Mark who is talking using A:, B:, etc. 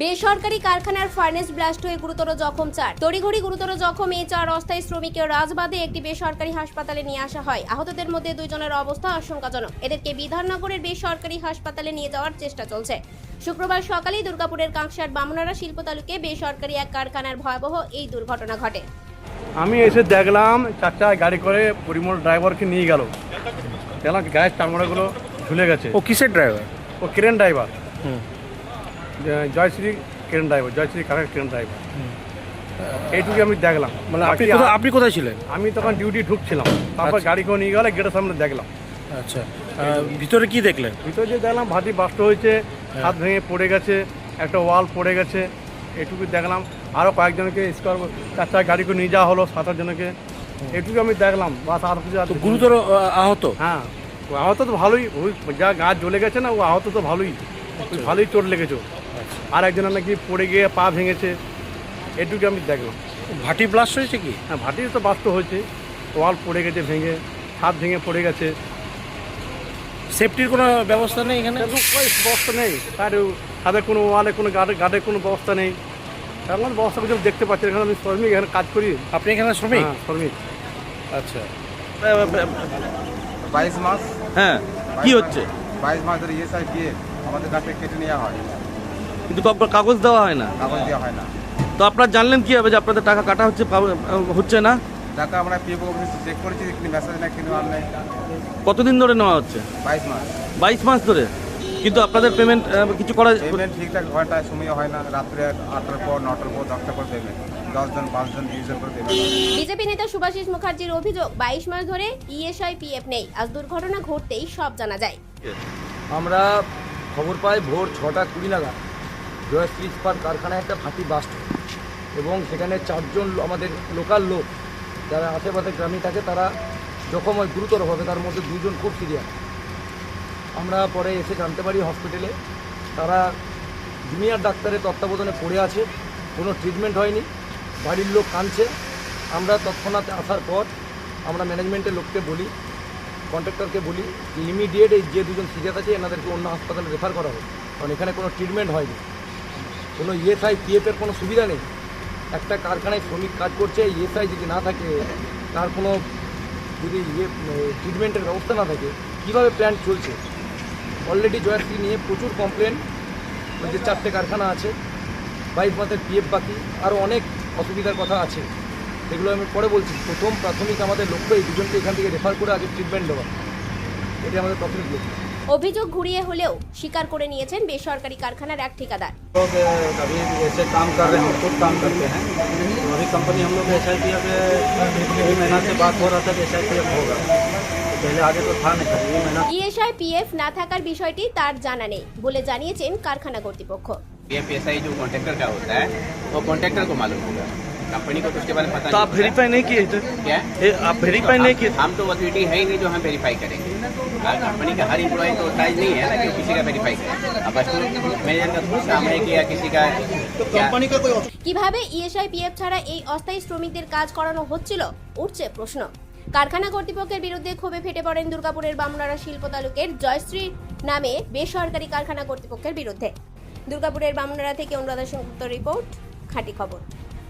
A: বেসরকারি কারখানার furnace blast হয়ে গুরুতর জখম 4। তড়িঘড়ি গুরুতর জখম এই 4 অস্থায়ী শ্রমিকের রাজবাদে একটি বেসরকারি হাসপাতালে নিয়ে আসা হয়। আহতদের মধ্যে 2 জনের অবস্থা আশঙ্কাজনক। এদেরকে বিধাননগরের বেসরকারি হাসপাতালে নিয়ে যাওয়ার চেষ্টা চলছে। শুক্রবার সকালে দুর্গাপুরের কাঁকসার বামনারা শিল্প তালুকে বেসরকারি এক কারখানার ভয়াবহ এই দুর্ঘটনা ঘটে।
B: আমি এসে দেখলাম চারটা গাড়ি করে পরিমল ড্রাইভারকে নিয়ে গেল। দেখলাম গায়ের চামড়াগুলো ঝুলে গেছে।
C: ও কিসের ড্রাইভার?
B: ও crane driver, Jayshree crane driver, Jayshree কারের ক্রেন ড্রাইভার। এইটুকু আমি দেখলাম।
C: মানে আপনি কোথায় ছিলেন?
B: আমি তখন ডিউটি ঢুকছিলাম, তারপর গাড়ি করে নিয়ে গেলে গেটের সামনে দেখলাম।
C: আচ্ছা, ভিতরে কি দেখলেন?
B: ভিতরে যে দেখলাম ভাটি বাস্ট হয়েছে, হাত ভেঙে পড়ে গেছে, একটা ওয়াল পড়ে গেছে, এটুকু দেখলাম। আরও কয়েকজনকে স্কোয়ার চারটা গাড়ি করে নিয়ে যাওয়া হলো, 7-8 জনকে। এটুকু আমি দেখলাম, বাস আর কিছু।
C: গুরুতর আহত?
B: হ্যাঁ, ও আহত তো ভালোই, ওই যা গা জ্বলে গেছে না, ও আহত তো ভালোই, ভালোই চোট লেগেছে। আর একজন নাকি পড়ে গিয়ে পা ভেঙেছে, এটুকু আমি দেখলাম।
C: ভাটি ব্লাস্ট হয়েছে কি?
B: হ্যাঁ, ভাটি তো বাস্ট হয়েছে, ওয়াল পড়ে গেছে ভেঙে, হাত ভেঙে পড়ে গেছে।
C: সেফটির কোনো ব্যবস্থা নেই এখানে?
B: কোনো ব্যবস্থা নেই, তাদের কোনো ওয়ালে কোনো গার্ডের কোনো ব্যবস্থা নেই। এখন ব্যবস্থা কিছু দেখতে পাচ্ছি। এখানে আমি শ্রমিক, এখানে কাজ করি।
C: আপনি এখানে শ্রমিক?
B: হ্যাঁ, শ্রমিক।
C: আচ্ছা,
D: 22 মাস।
E: হ্যাঁ, কি হচ্ছে?
D: 22 মাস ধরে ইএসআই দিয়ে আমাদের কাছে কেটে নেওয়া হয়,
E: কিন্তু কাগজ দেওয়া হয় না।
D: কাগজ দেওয়া হয় না।
E: তো আপনারা জানলেন কি হবে যে আপনাদের টাকা কাটা হচ্ছে না?
D: টাকা আমরা পিএফ অফিসে চেক করেছি, কিন্তু মেসেজ না, কিন্তু আর নেই।
E: কতদিন ধরে নেওয়া হচ্ছে?
D: 22 মাস।
E: 22 মাস ধরে, কিন্তু আপনাদের পেমেন্ট কিছু করা?
D: পেমেন্ট ঠিকঠাক ঘন্টায় সময় হয় না। রাত্রে 8টার পর, 9টার পর, 10টা পর পেমেন্ট। 10 জন, 5 জন, 20 জন করে পেমেন্ট।
A: বিজেপি নেতা সুভাষিস মুখার্জির অভিযোগ, 22 মাস ধরে ইএসআই পিএফ নেই। আজ দুর্ঘটনা ঘটতেই সব জানা যায়।
F: আমরা খবর পাই ভোর 6:20 নাগাদ জয়শ্রী ইস্পাত কারখানায় একটা ফাটি বাস্ট হয় এবং সেখানে 4 জন আমাদের লোকাল লোক যারা আশেপাশে গ্রামে থাকে তারা জখম হয় গুরুতরভাবে, তার মধ্যে 2 জন খুব সিরিয়াস। আমরা পরে এসে জানতে পারি হসপিটালে তারা জুনিয়র ডাক্তারের তত্ত্বাবধানে পড়ে আছে, কোনো ট্রিটমেন্ট হয়নি, বাড়ির লোক কাঁদছে। আমরা তৎক্ষণাৎ আসার পর আমরা ম্যানেজমেন্টের লোককে বলি, কন্ট্রাক্টরকে বলি যে ইমিডিয়েট এই যে 2 জন সিরিয়াস আছে এনাদেরকে অন্য হাসপাতালে রেফার করা হবে, কারণ এখানে কোনো ট্রিটমেন্ট হয়নি, কোনো ইএসআই পিএফের কোনো সুবিধা নেই। একটা কারখানায় শ্রমিক কাজ করছে, ইএসআই যদি না থাকে, তার কোনো যদি ট্রিটমেন্টের ব্যবস্থা না থাকে, কীভাবে প্ল্যান্ট চলছে? অলরেডি জয়শ্রী নিয়ে প্রচুর কমপ্লেন, যে 4টে কারখানা আছে, 22 মাসের পিএফ বাকি, আরও অনেক অসুবিধার কথা আছে, সেগুলো আমি পরে বলছি। প্রথম প্রাথমিক আমাদের লক্ষ্য এই 2 জনকে এখান থেকে রেফার করে আগে ট্রিটমেন্ট দেওয়া, এটি আমাদের প্রাথমিক লক্ষ্য।
A: অভিযোগ ঘুরিয়ে হলেও স্বীকার করে নিয়েছেন বেসরকারি কারখানার এক ঠিকাদার।
G: लोग अभी ऐसे काम कर रहे हैं, खुद काम करते हैं। तो अभी कंपनी हम लोग एस आई पी एफ 1 महीना से बात हो रहा था कि एस आई पी एफ होगा, पहले आगे तो था नहीं, ये महीना
A: ইএসআই পিএফ না থাকার বিষয়টি তার জানা নেই বলে জানিয়েছেন কারখানা কর্তৃপক্ষ।
H: पीएफएसआई जो कॉन्ट्रैक्टर का होता है वो कॉन्ट्रैक्टर को मालूम होगा, कंपनी को तो उसके बारे में पता
E: तो आप
H: नहीं।
E: वेरीफाई नहीं किए थे?
H: क्या
E: आप वेरीफाई नहीं किए?
H: हम तो अथॉरिटी है ही नहीं जो हम वेरीफाई करेंगे। कंपनी का हर इम्प्लॉय तो साइज नहीं है ना कि किसी का वेरीफाई करें। अब मैनेजर का खुद काम है कि या किसी का कंपनी का कोई
A: কিভাবে ইএসআই পিএফ ছাড়া এই অস্থায়ী শ্রমিকদের কাজ করানো হচ্ছিল উঠছে প্রশ্ন। কারখানা কর্তৃপক্ষের বিরুদ্ধে ক্ষোভে ফেটে পড়েন দুর্গাপুরের বামনারা শিল্প তালুকের জয়শ্রী নামে বেসরকারি কারখানা কর্তৃপক্ষের বিরুদ্ধে। দুর্গাপুরের বামনারা থেকে অনুরাধা সেনগুপ্ত রিপোর্ট, খাঁটি খবর।